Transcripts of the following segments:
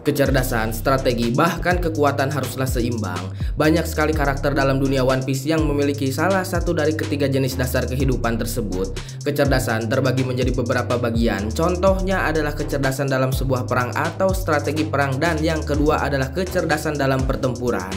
Kecerdasan, strategi, bahkan kekuatan haruslah seimbang. Banyak sekali karakter dalam dunia One Piece yang memiliki salah satu dari ketiga jenis dasar kehidupan tersebut. Kecerdasan terbagi menjadi beberapa bagian. Contohnya adalah kecerdasan dalam sebuah perang atau strategi perang, dan yang kedua adalah kecerdasan dalam pertempuran.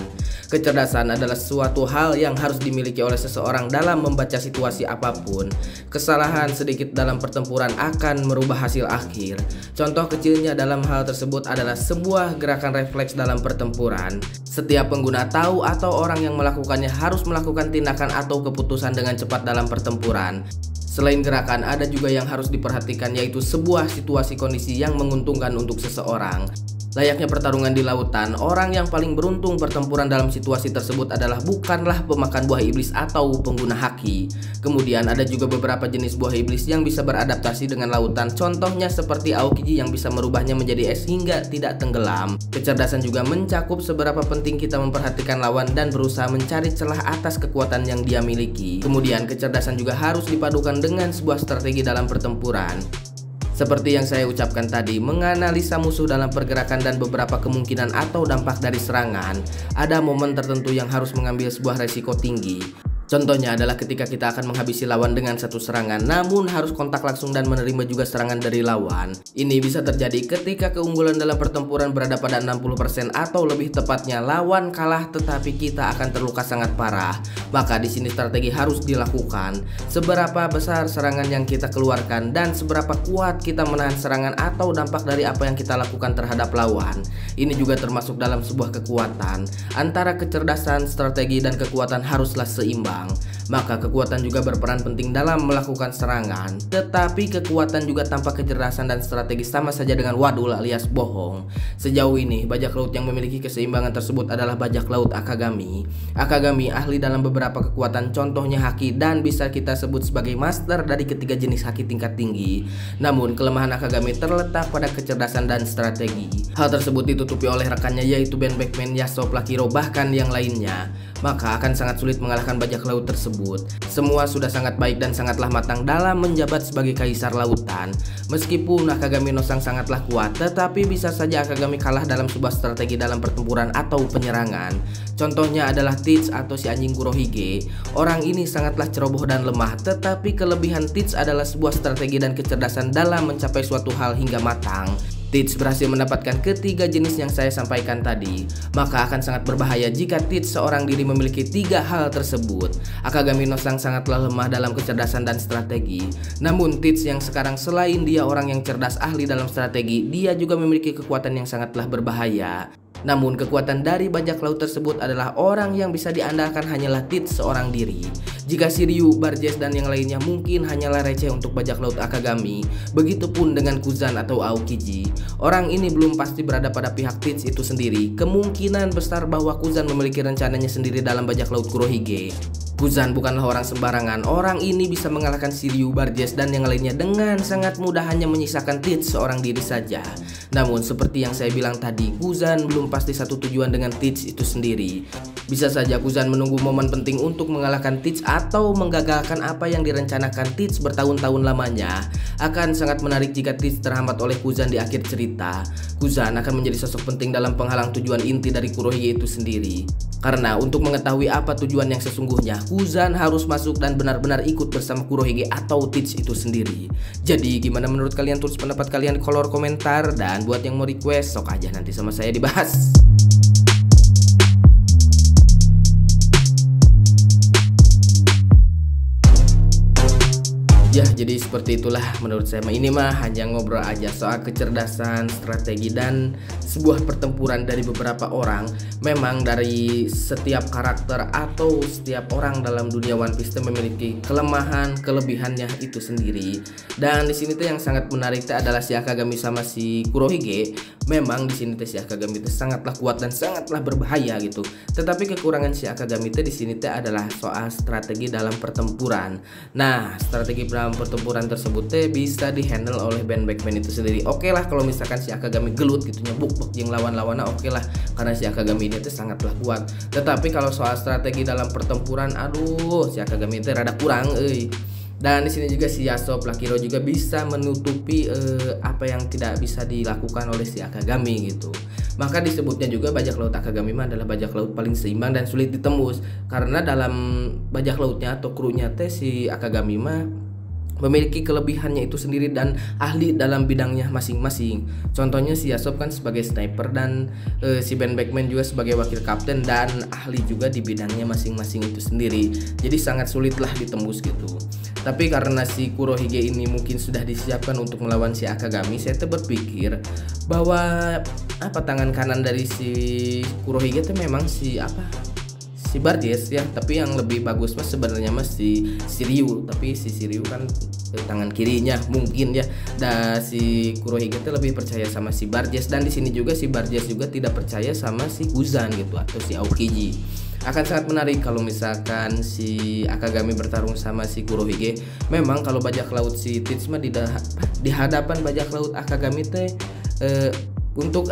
Kecerdasan adalah suatu hal yang harus dimiliki oleh seseorang dalam membaca situasi apapun. Kesalahan sedikit dalam pertempuran akan merubah hasil akhir. Contoh kecilnya dalam hal tersebut adalah sebuah gerakan refleks dalam pertempuran. Setiap pengguna tahu atau orang yang melakukannya harus melakukan tindakan atau keputusan dengan cepat dalam pertempuran. Selain gerakan, ada juga yang harus diperhatikan, yaitu sebuah situasi kondisi yang menguntungkan untuk seseorang. Layaknya pertarungan di lautan, orang yang paling beruntung pertempuran dalam situasi tersebut adalah bukanlah pemakan buah iblis atau pengguna haki. Kemudian ada juga beberapa jenis buah iblis yang bisa beradaptasi dengan lautan. Contohnya seperti Aokiji yang bisa merubahnya menjadi es hingga tidak tenggelam. Kecerdasan juga mencakup seberapa penting kita memperhatikan lawan dan berusaha mencari celah atas kekuatan yang dia miliki. Kemudian kecerdasan juga harus dipadukan dengan sebuah strategi dalam pertempuran. Seperti yang saya ucapkan tadi, menganalisa musuh dalam pergerakan dan beberapa kemungkinan atau dampak dari serangan. Ada momen tertentu yang harus mengambil sebuah resiko tinggi. Contohnya adalah ketika kita akan menghabisi lawan dengan satu serangan, namun harus kontak langsung dan menerima juga serangan dari lawan. Ini bisa terjadi ketika keunggulan dalam pertempuran berada pada 60% atau lebih tepatnya lawan kalah tetapi kita akan terluka sangat parah. Maka di sini strategi harus dilakukan. Seberapa besar serangan yang kita keluarkan dan seberapa kuat kita menahan serangan atau dampak dari apa yang kita lakukan terhadap lawan. Ini juga termasuk dalam sebuah kekuatan. Antara kecerdasan, strategi, dan kekuatan haruslah seimbang. Maka kekuatan juga berperan penting dalam melakukan serangan. Tetapi kekuatan juga tanpa kecerdasan dan strategi sama saja dengan wadul alias bohong. Sejauh ini bajak laut yang memiliki keseimbangan tersebut adalah bajak laut Akagami. Akagami ahli dalam beberapa kekuatan, contohnya haki, dan bisa kita sebut sebagai master dari ketiga jenis haki tingkat tinggi. Namun kelemahan Akagami terletak pada kecerdasan dan strategi. Hal tersebut ditutupi oleh rekannya, yaitu Ben Beckman, Yasop, Lakiro, bahkan yang lainnya. Maka akan sangat sulit mengalahkan bajak laut tersebut. Semua sudah sangat baik dan sangatlah matang dalam menjabat sebagai kaisar lautan. Meskipun Akagami no Sang sangatlah kuat, tetapi bisa saja Akagami kalah dalam sebuah strategi dalam pertempuran atau penyerangan. Contohnya adalah Teach atau si anjing Kurohige. Orang ini sangatlah ceroboh dan lemah, tetapi kelebihan Teach adalah sebuah strategi dan kecerdasan dalam mencapai suatu hal hingga matang. Teach berhasil mendapatkan ketiga jenis yang saya sampaikan tadi. Maka akan sangat berbahaya jika Teach seorang diri memiliki tiga hal tersebut. Akagami no Sang sangatlah lemah dalam kecerdasan dan strategi. Namun Teach yang sekarang selain dia orang yang cerdas ahli dalam strategi, dia juga memiliki kekuatan yang sangatlah berbahaya. Namun kekuatan dari bajak laut tersebut adalah orang yang bisa diandalkan hanyalah Teach seorang diri. Jika Shiryu, Barges, dan yang lainnya mungkin hanyalah receh untuk bajak laut Akagami. Begitupun dengan Kuzan atau Aokiji. Orang ini belum pasti berada pada pihak Teach itu sendiri. Kemungkinan besar bahwa Kuzan memiliki rencananya sendiri dalam bajak laut Kurohige. Kuzan bukanlah orang sembarangan. Orang ini bisa mengalahkan Shiryu, Barges, dan yang lainnya dengan sangat mudah hanya menyisakan Teach seorang diri saja. Namun seperti yang saya bilang tadi, Kuzan belum pasti satu tujuan dengan Teach itu sendiri. Bisa saja Kuzan menunggu momen penting untuk mengalahkan Teach atau menggagalkan apa yang direncanakan Teach bertahun-tahun lamanya. Akan sangat menarik jika Teach terhambat oleh Kuzan di akhir cerita. Kuzan akan menjadi sosok penting dalam penghalang tujuan inti dari Kurohige itu sendiri. Karena untuk mengetahui apa tujuan yang sesungguhnya, Kuzan harus masuk dan benar-benar ikut bersama Kurohige atau Teach itu sendiri. Jadi gimana menurut kalian? Tulis pendapat kalian di kolom komentar. Dan buat yang mau request, sok aja nanti sama saya dibahas. Ya, jadi seperti itulah menurut saya. Ini mah hanya ngobrol aja soal kecerdasan, strategi, dan sebuah pertempuran dari beberapa orang. Memang dari setiap karakter atau setiap orang dalam dunia One Piece itu memiliki kelemahan, kelebihannya itu sendiri. Dan di sini tuh yang sangat menarik tuh adalah si Akagami sama si Kurohige. Memang di sini tuh si Akagami itu sangatlah kuat dan sangatlah berbahaya gitu. Tetapi kekurangan si Akagami itu di sini tuh adalah soal strategi dalam pertempuran. Nah, strategi dalam pertempuran tersebut bisa dihandle oleh Ben Beckman itu sendiri. Oke lah kalau misalkan si Akagami gelut gitu nyebuk yang lawan-lawannya, oke lah, karena si Akagami ini tuh sangatlah kuat. Tetapi kalau soal strategi dalam pertempuran, aduh, si Akagami itu rada kurang Dan di sini juga si Yasop Lakiro juga bisa menutupi apa yang tidak bisa dilakukan oleh si Akagami gitu. Maka disebutnya juga bajak laut Akagami adalah bajak laut paling seimbang dan sulit ditembus, karena dalam bajak lautnya atau krunya teh si Akagami memiliki kelebihannya itu sendiri dan ahli dalam bidangnya masing-masing. Contohnya si Yasop kan sebagai sniper dan si Ben Beckman juga sebagai wakil kapten dan ahli juga di bidangnya masing-masing itu sendiri. Jadi sangat sulitlah ditembus gitu. Tapi karena si Kurohige ini mungkin sudah disiapkan untuk melawan si Akagami, saya berpikir bahwa tangan kanan dari si Kurohige itu memang si Barjes ya, tapi yang lebih bagus mas sebenarnya si Ryu, tapi si Ryu kan tangan kirinya mungkin ya. Dan si Kurohige itu lebih percaya sama si Barjes, dan di sini juga si Barjes juga tidak percaya sama si Guzan gitu atau si Aokiji. Akan sangat menarik kalau misalkan si Akagami bertarung sama si Kurohige. Memang kalau bajak laut si Teach mah di hadapan bajak laut Akagami teh untuk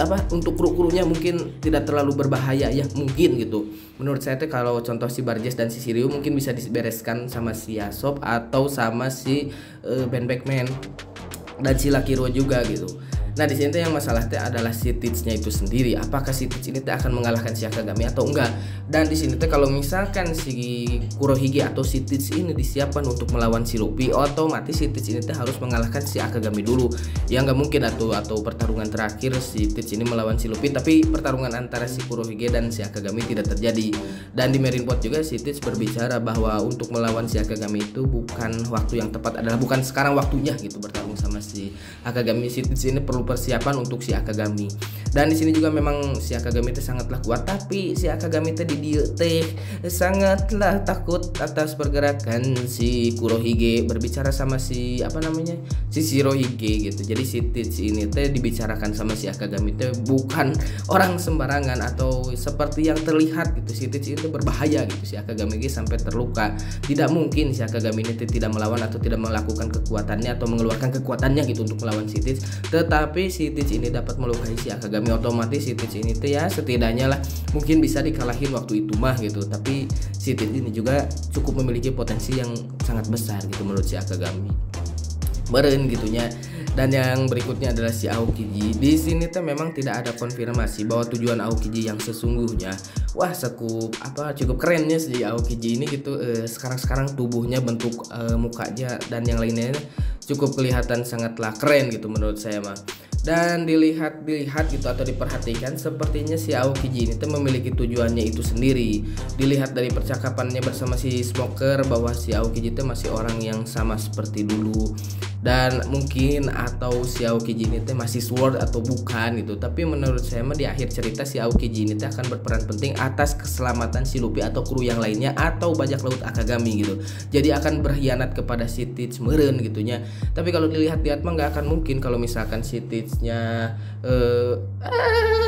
kru-krunya mungkin tidak terlalu berbahaya ya, mungkin gitu. Menurut saya tuh kalau contoh si Barjes dan si Shiryu mungkin bisa dibereskan sama si Yasop atau sama si Ben Beckman dan si Lakiro juga gitu. Nah di sini tuh yang masalah teh adalah si Teach-nya itu sendiri. Apakah si Teach ini teh akan mengalahkan si Akagami atau enggak? Dan di sini teh kalau misalkan si Kurohige atau si Teach ini disiapkan untuk melawan si Luffy, otomatis si Teach ini teh harus mengalahkan si Akagami dulu. Ya nggak mungkin atau pertarungan terakhir si Teach ini melawan si Luffy, tapi pertarungan antara si Kurohige dan si Akagami tidak terjadi. Dan di Marineford juga si Teach berbicara bahwa untuk melawan si Akagami itu bukan waktu yang tepat, adalah bukan sekarang waktunya gitu bertarung sama si Akagami. Si Teach ini perlu persiapan untuk si Akagami. Dan di sini juga memang si Akagami itu sangatlah kuat, tapi si Akagami itu di dia teh sangatlah takut atas pergerakan si Kurohige berbicara sama si si Shirohige gitu. Jadi si Teach ini teh dibicarakan sama si Akagami teh bukan orang sembarangan atau seperti yang terlihat gitu. Si Teach itu berbahaya gitu. Si Akagami sampai terluka. Tidak mungkin si Akagami ini tidak melawan atau tidak melakukan kekuatannya atau mengeluarkan kekuatannya gitu untuk melawan si Teach. Tetapi si Teach ini dapat melukai si Akagami, otomatis si Teach ini tuh ya setidaknya lah mungkin bisa dikalahin waktu itu mah gitu. Tapi si Teach ini juga cukup memiliki potensi yang sangat besar gitu menurut si Akagami. Meren gitunya. Dan yang berikutnya adalah si Aokiji. Di sini tuh memang tidak ada konfirmasi bahwa tujuan Aokiji yang sesungguhnya. Wah, cukup kerennya si Aokiji ini gitu. Sekarang tubuhnya, bentuk mukanya dan yang lainnya cukup kelihatan sangatlah keren gitu menurut saya mah. Dan dilihat gitu atau diperhatikan, sepertinya si Aokiji ini tuh memiliki tujuannya itu sendiri. Dilihat dari percakapannya bersama si Smoker bahwa si Aokiji itu masih orang yang sama seperti dulu. Dan mungkin atau si Aokiji ini masih sword atau bukan gitu. Tapi menurut saya mah di akhir cerita si Aokiji ini akan berperan penting atas keselamatan si Luffy atau kru yang lainnya atau bajak laut Akagami gitu. Jadi akan berkhianat kepada si Teach meren gitunya. Tapi kalau dilihat-lihat mah nggak akan mungkin kalau misalkan si Teach-nya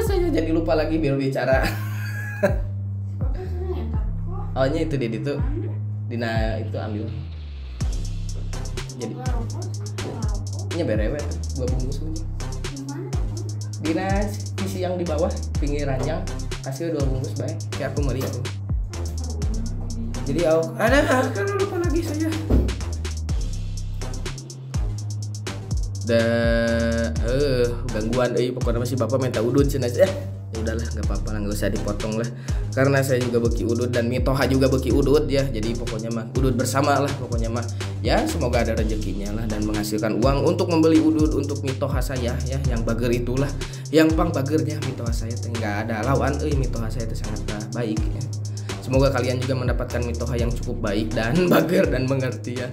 saya jadi lupa lagi biar bicara. Ohnya itu dia itu. Dina itu ambil. Jadi ini berewet 2 bungkus aja. Dina sisi yang di bawah pinggir ranjang kasih 2 bungkus baik. Kayak aku meri aku. Jadi ada kan lupa lagi saya. Gangguan pokoknya masih bapak minta udun cenah ya udahlah nggak apa-apa lah, nggak usah dipotong lah karena saya juga beki udut dan Mitoha juga beki udut ya. Jadi pokoknya mah udut bersama lah pokoknya mah ya, semoga ada rezekinya lah dan menghasilkan uang untuk membeli udut untuk Mitoha saya ya, yang bager itulah yang pang bagernya Mitoha saya nggak ada lawan. Mitoha saya itu sangatlah baik ya. Semoga kalian juga mendapatkan Mitoha yang cukup baik dan bager dan mengerti ya.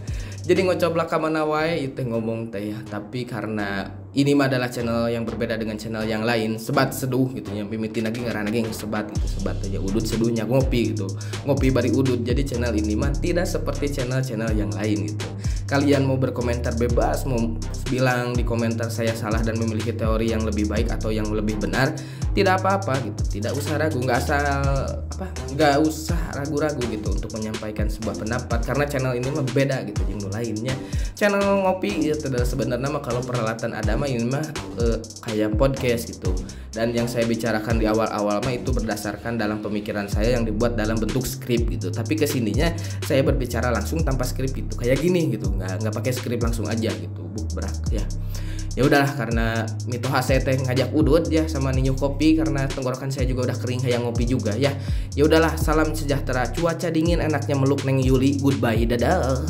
Jadi ngocoblak ka mana wae itu ngomong teh ya. Tapi karena ini mah adalah channel yang berbeda dengan channel yang lain, sebat seduh gitu ya. Mimitin lagi ngaran lagi sebat gitu, sebat aja udut seduhnya ngopi gitu. Ngopi bari udut. Jadi channel ini mah tidak seperti channel-channel yang lain gitu. Kalian mau berkomentar bebas, mau bilang di komentar saya salah dan memiliki teori yang lebih baik atau yang lebih benar, tidak apa-apa gitu. Tidak usah ragu, nggak usah ragu-ragu gitu untuk menyampaikan sebuah pendapat karena channel ini mah beda gitu yang lainnya. Channel ngopi itu adalah sebenarnya mah kalau peralatan ada mah ini mah kayak podcast gitu. Dan yang saya bicarakan di awal-awal mah itu berdasarkan dalam pemikiran saya yang dibuat dalam bentuk skrip gitu. Tapi kesininya saya berbicara langsung tanpa skrip gitu, kayak gini gitu, nggak pakai skrip, langsung aja gitu, berak ya. Ya udahlah, karena Mito saya teh ngajak udut ya sama ninyu kopi, karena tenggorokan saya juga udah kering kayak ngopi juga ya. Ya udahlah, salam sejahtera, cuaca dingin enaknya meluk Neng Yuli, goodbye, dadah.